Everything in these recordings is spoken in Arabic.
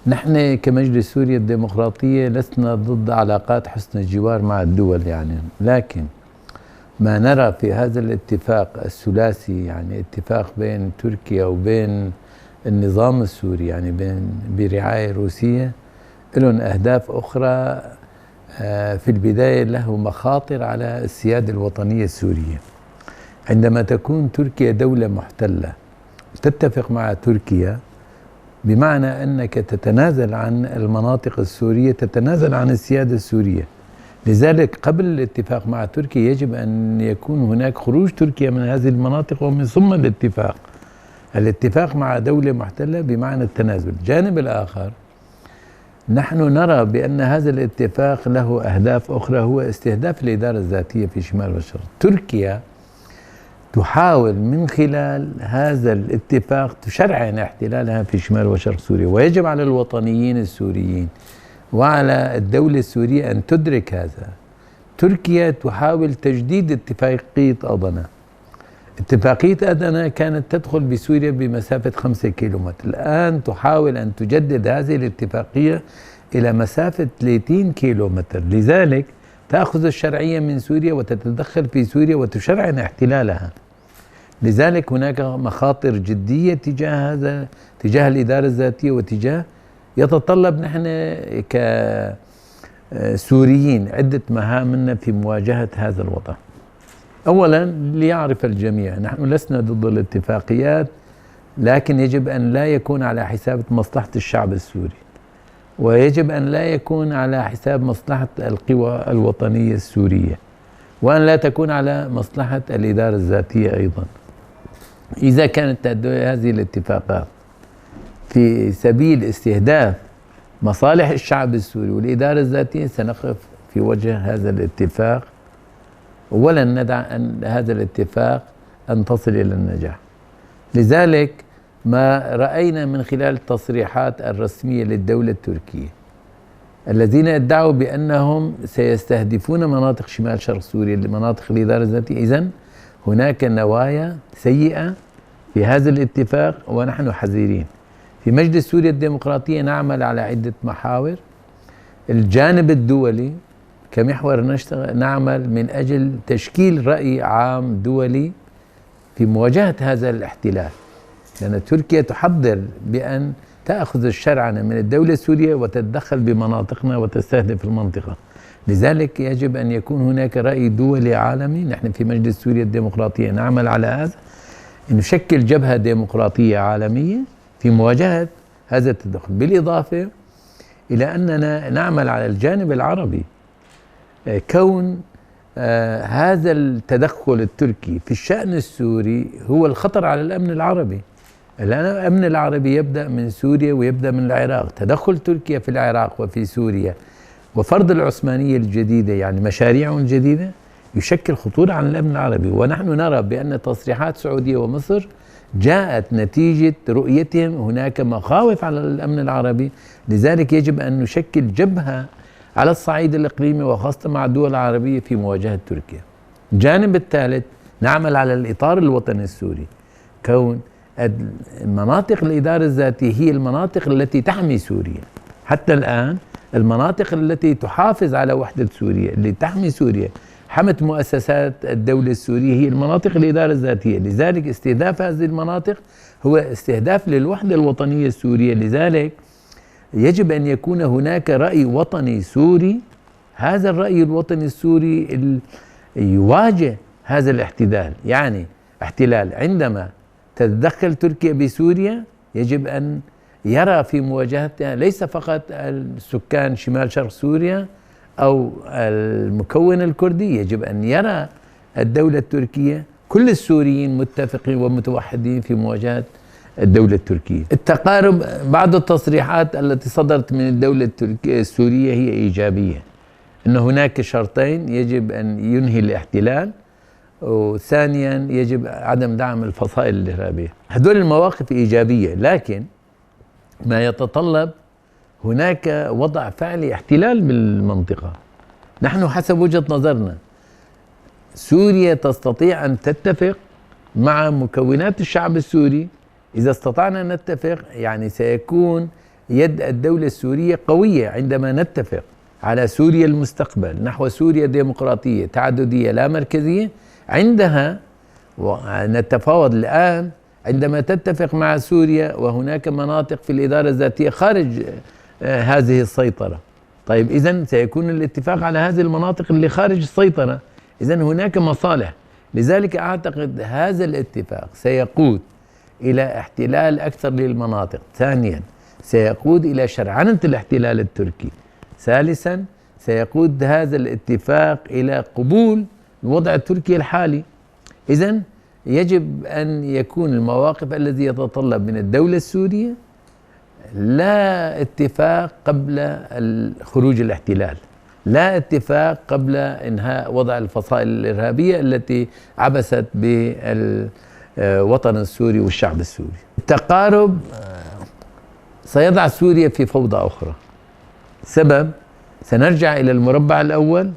نحن كمجلس سوريا الديمقراطية لسنا ضد علاقات حسن الجوار مع الدول لكن ما نرى في هذا الاتفاق الثلاثي، اتفاق بين تركيا وبين النظام السوري، برعاية روسية، لهم أهداف أخرى. في البداية له مخاطر على السيادة الوطنية السورية. عندما تكون تركيا دولة محتلة تتفق مع تركيا، بمعنى أنك تتنازل عن المناطق السورية، تتنازل عن السيادة السورية. لذلك قبل الاتفاق مع تركيا يجب أن يكون هناك خروج تركيا من هذه المناطق، ومن ثم الاتفاق مع دولة محتلة بمعنى التنازل. الجانب الآخر، نحن نرى بأن هذا الاتفاق له أهداف أخرى، هو استهداف الإدارة الذاتية في شمال والشرق. تركيا تحاول من خلال هذا الاتفاق تشرعن احتلالها في شمال وشرق سوريا، ويجب على الوطنيين السوريين وعلى الدولة السورية أن تدرك هذا. تركيا تحاول تجديد اتفاقية أضنا. اتفاقية أضنا كانت تدخل بسوريا بمسافة 5 كيلومتر، الآن تحاول أن تجدد هذه الاتفاقية إلى مسافة 30 كيلومتر. لذلك تأخذ الشرعية من سوريا وتتدخل في سوريا وتشرعن احتلالها. لذلك هناك مخاطر جدية تجاه الإدارة الذاتية، وتجاه يتطلب نحن كسوريين عدة مهام في مواجهة هذا الوضع. أولا، ليعرف الجميع، نحن لسنا ضد الاتفاقيات، لكن يجب أن لا يكون على حساب مصلحة الشعب السوري، ويجب أن لا يكون على حساب مصلحة القوى الوطنية السورية، وأن لا تكون على مصلحة الإدارة الذاتية أيضا. إذا كانت هذه الاتفاقات في سبيل استهداف مصالح الشعب السوري والإدارة الذاتية، سنقف في وجه هذا الاتفاق، ولن ندع أن هذا الاتفاق أن تصل إلى النجاح. لذلك ما رأينا من خلال التصريحات الرسمية للدولة التركية الذين ادعوا بأنهم سيستهدفون مناطق شمال شرق سوريا لمناطق الإدارة الذاتية، إذن هناك نوايا سيئة في هذا الاتفاق، ونحن حذرين. في مجلس سوريا الديمقراطية نعمل على عدة محاور. الجانب الدولي كمحور نعمل من أجل تشكيل رأي عام دولي في مواجهة هذا الاحتلال، لأن تركيا تحضر بأن تأخذ الشرعنة من الدولة السورية وتتدخل بمناطقنا وتستهدف المنطقة. لذلك يجب أن يكون هناك رأي دولي عالمي. نحن في مجلس سوريا الديمقراطية نعمل على هذا، أن نشكل جبهة ديمقراطية عالمية في مواجهة هذا التدخل، بالإضافة إلى أننا نعمل على الجانب العربي. كون هذا التدخل التركي في الشأن السوري هو الخطر على الأمن العربي. الأمن العربي يبدأ من سوريا ويبدأ من العراق. تدخل تركيا في العراق وفي سوريا وفرض العثمانية الجديدة، مشاريع جديدة، يشكل خطورة على الأمن العربي. ونحن نرى بأن تصريحات سعودية ومصر جاءت نتيجة رؤيتهم هناك مخاوف على الأمن العربي. لذلك يجب أن نشكل جبهة على الصعيد الإقليمي وخاصة مع الدول العربية في مواجهة تركيا. الجانب الثالث، نعمل على الإطار الوطني السوري. كون مناطق الإدارة الذاتية هي المناطق التي تحمي سوريا. حتى الآن المناطق التي تحافظ على وحدة سوريا، اللي تحمي سوريا، حمت مؤسسات الدولة السورية، هي المناطق الإدارة الذاتية. لذلك استهداف هذه المناطق هو استهداف للوحدة الوطنية السورية. لذلك يجب أن يكون هناك رأي وطني سوري. هذا الرأي الوطني السوري يواجه هذا الاحتلال، احتلال. عندما تتدخل تركيا بسوريا يجب أن يرى في مواجهتها ليس فقط السكان شمال شرق سوريا أو المكون الكردي، يجب أن يرى الدولة التركية كل السوريين متفقين ومتوحدين في مواجهة الدولة التركية. التقارب، بعض التصريحات التي صدرت من الدولة السورية هي إيجابية، أن هناك شرطين: يجب أن ينهي الاحتلال، وثانيا يجب عدم دعم الفصائل الإرهابية. هذول المواقف إيجابية، لكن ما يتطلب هناك وضع فعلي احتلال بالمنطقة. نحن حسب وجهة نظرنا سوريا تستطيع أن تتفق مع مكونات الشعب السوري. إذا استطعنا أن نتفق سيكون يد الدولة السورية قوية عندما نتفق على سوريا المستقبل نحو سوريا ديمقراطية تعددية لا مركزية. عندها نتفاوض الآن عندما تتفق مع سوريا وهناك مناطق في الإدارة الذاتية خارج هذه السيطرة. طيب إذن سيكون الاتفاق على هذه المناطق اللي خارج السيطرة، إذن هناك مصالح. لذلك أعتقد هذا الاتفاق سيقود إلى احتلال أكثر للمناطق. ثانيا سيقود إلى شرعنة الاحتلال التركي. ثالثا سيقود هذا الاتفاق إلى قبول الوضع التركي الحالي. إذن يجب أن يكون المواقف الذي يتطلب من الدولة السورية لا اتفاق قبل خروج الاحتلال، لا اتفاق قبل إنهاء وضع الفصائل الإرهابية التي عبثت بالوطن السوري والشعب السوري. التقارب سيضع سوريا في فوضى أخرى. سبب سنرجع إلى المربع الأول.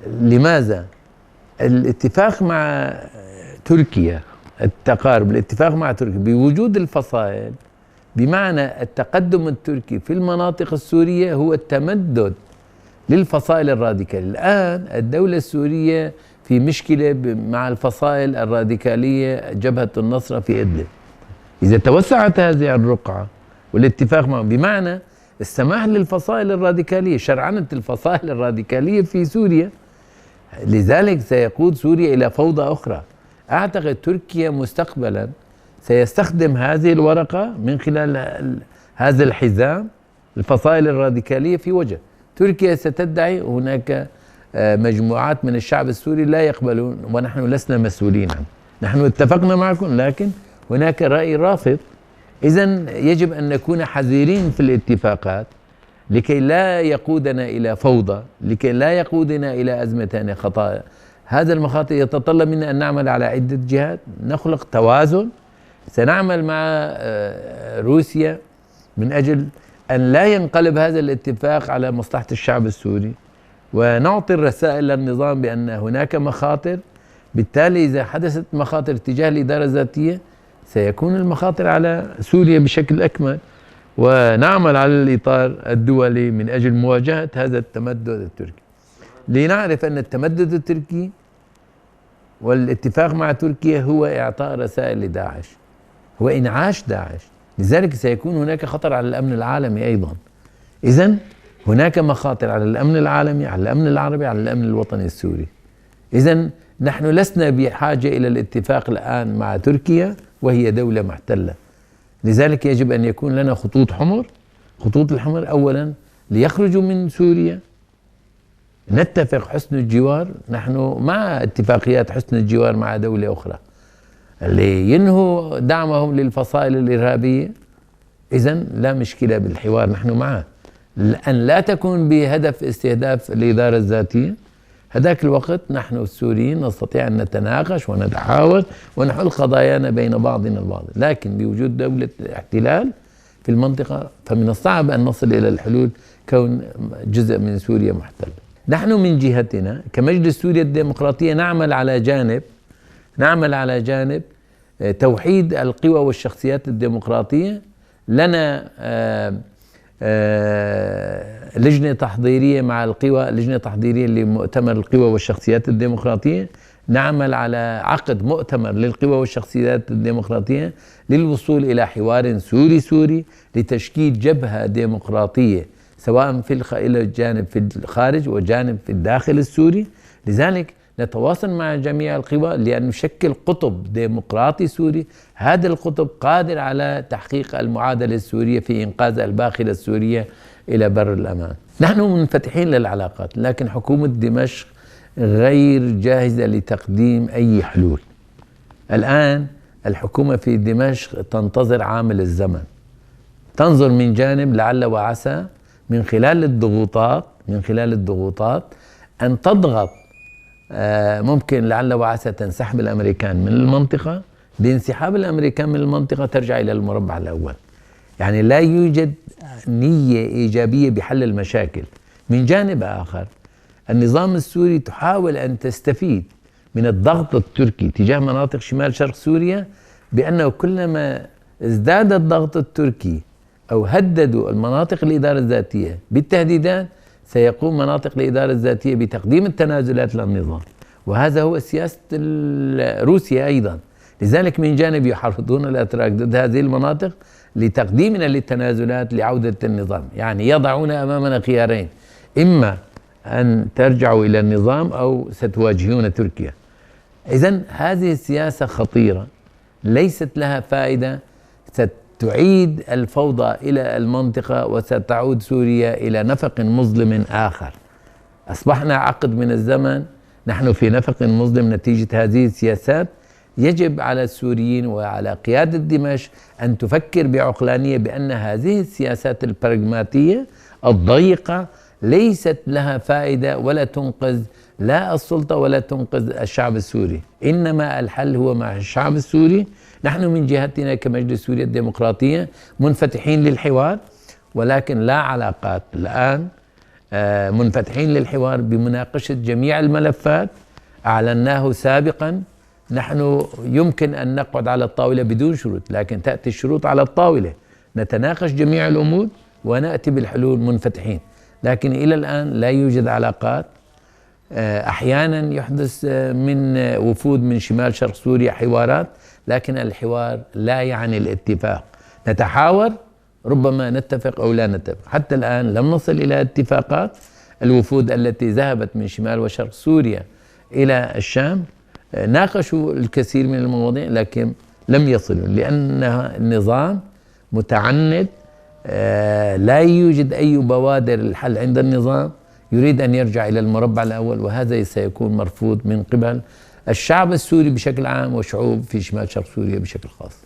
لماذا؟ الاتفاق مع تركيا، التقارب الاتفاق مع تركيا بوجود الفصائل بمعنى التقدم التركي في المناطق السورية هو التمدد للفصائل الراديكالية. الآن الدولة السورية في مشكلة مع الفصائل الراديكالية جبهة النصرة في إدلب. إذا توسعت هذه الرقعة والاتفاق معهم بمعنى السماح للفصائل الراديكالية، شرعنة الفصائل الراديكالية في سوريا، لذلك سيقود سوريا إلى فوضى أخرى. أعتقد تركيا مستقبلا سيستخدم هذه الورقة من خلال هذا الحزام الفصائل الراديكالية في وجه تركيا. ستدعي هناك مجموعات من الشعب السوري لا يقبلون ونحن لسنا مسؤولين عنه، نحن اتفقنا معكم لكن هناك رأي رافض. إذن يجب أن نكون حذرين في الاتفاقات لكي لا يقودنا إلى فوضى، لكي لا يقودنا إلى أزمة خطايا. هذا المخاطر يتطلب منا أن نعمل على عدة جهات، نخلق توازن. سنعمل مع روسيا من أجل أن لا ينقلب هذا الاتفاق على مصلحة الشعب السوري، ونعطي الرسائل للنظام بأن هناك مخاطر. بالتالي إذا حدثت مخاطر تجاه الإدارة الذاتية سيكون المخاطر على سوريا بشكل أكمل، ونعمل على الإطار الدولي من أجل مواجهة هذا التمدد التركي. لنعرف أن التمدد التركي والاتفاق مع تركيا هو إعطاء رسائل لداعش، هو إنعاش داعش. لذلك سيكون هناك خطر على الأمن العالمي أيضا. إذن هناك مخاطر على الأمن العالمي، على الأمن العربي، على الأمن الوطني السوري. إذن نحن لسنا بحاجة إلى الاتفاق الآن مع تركيا وهي دولة محتلة. لذلك يجب أن يكون لنا خطوط حمر. خطوط الحمر أولا ليخرجوا من سوريا، نتفق حسن الجوار، نحن مع اتفاقيات حسن الجوار مع دولة أخرى لينهوا دعمهم للفصائل الإرهابية. إذن لا مشكلة بالحوار، نحن معه. أن لا تكون بهدف استهداف الإدارة الذاتية. هذاك الوقت نحن السوريين نستطيع أن نتناقش ونتحاور ونحل قضايانا بين بعضنا البعض، لكن بوجود دولة احتلال في المنطقة فمن الصعب أن نصل إلى الحلول كون جزء من سوريا محتل. نحن من جهتنا كمجلس سوريا الديمقراطية نعمل على جانب توحيد القوى والشخصيات الديمقراطية. لنا لجنة تحضيرية مع القوى، لجنة تحضيرية لمؤتمر القوى والشخصيات الديمقراطية. نعمل على عقد مؤتمر للقوى والشخصيات الديمقراطية للوصول إلى حوار سوري لتشكيل جبهة ديمقراطية سواء إلى جانب في الخارج وجانب في الداخل السوري. لذلك نتواصل مع جميع القوى لأن نشكل قطب ديمقراطي سوري. هذا القطب قادر على تحقيق المعادلة السورية في إنقاذ الباخرة السورية إلى بر الأمان. نحن منفتحين للعلاقات، لكن حكومة دمشق غير جاهزة لتقديم أي حلول. الآن الحكومة في دمشق تنتظر عامل الزمن، تنظر من جانب لعل وعسى من خلال الضغوطات أن تضغط. ممكن لعل وعسى تنسحب الأمريكان من المنطقة. بانسحاب الأمريكان من المنطقة ترجع إلى المربع الأول. يعني لا يوجد نية إيجابية بحل المشاكل. من جانب آخر النظام السوري تحاول أن تستفيد من الضغط التركي تجاه مناطق شمال شرق سوريا، بأنه كلما ازداد الضغط التركي أو هددوا المناطق الإدارة الذاتية بالتهديدات، سيقوم مناطق الإدارة الذاتية بتقديم التنازلات للنظام. وهذا هو سياسة روسيا أيضا. لذلك من جانب يحرضون الأتراك ضد هذه المناطق لتقديمنا للتنازلات لعودة النظام، يعني يضعون أمامنا خيارين: إما أن ترجعوا إلى النظام أو ستواجهون تركيا. إذن هذه السياسة خطيرة ليست لها فائدة، ستعيد الفوضى إلى المنطقة وستعود سوريا إلى نفق مظلم آخر. أصبحنا عقد من الزمن نحن في نفق مظلم نتيجة هذه السياسات. يجب على السوريين وعلى قيادة دمشق أن تفكر بعقلانية بأن هذه السياسات البراغماتية الضيقة ليست لها فائدة ولا تنقذ لا السلطة ولا تنقذ الشعب السوري، إنما الحل هو مع الشعب السوري. نحن من جهتنا كمجلس سوريا الديمقراطية منفتحين للحوار، ولكن لا علاقات الآن، منفتحين للحوار بمناقشة جميع الملفات أعلناه سابقا. نحن يمكن أن نقعد على الطاولة بدون شروط، لكن تأتي الشروط على الطاولة، نتناقش جميع الأمور ونأتي بالحلول منفتحين. لكن إلى الآن لا يوجد علاقات. أحيانا يحدث من وفود من شمال شرق سوريا حوارات، لكن الحوار لا يعني الاتفاق. نتحاور، ربما نتفق أو لا نتفق. حتى الآن لم نصل إلى اتفاقات. الوفود التي ذهبت من شمال وشرق سوريا إلى الشام ناقشوا الكثير من المواضيع، لكن لم يصلوا، لأن النظام متعند، لا يوجد أي بوادر الحل عند النظام، يريد أن يرجع إلى المربع الأول، وهذا سيكون مرفوض من قبل الشعب السوري بشكل عام وشعوب في شمال شرق سوريا بشكل خاص.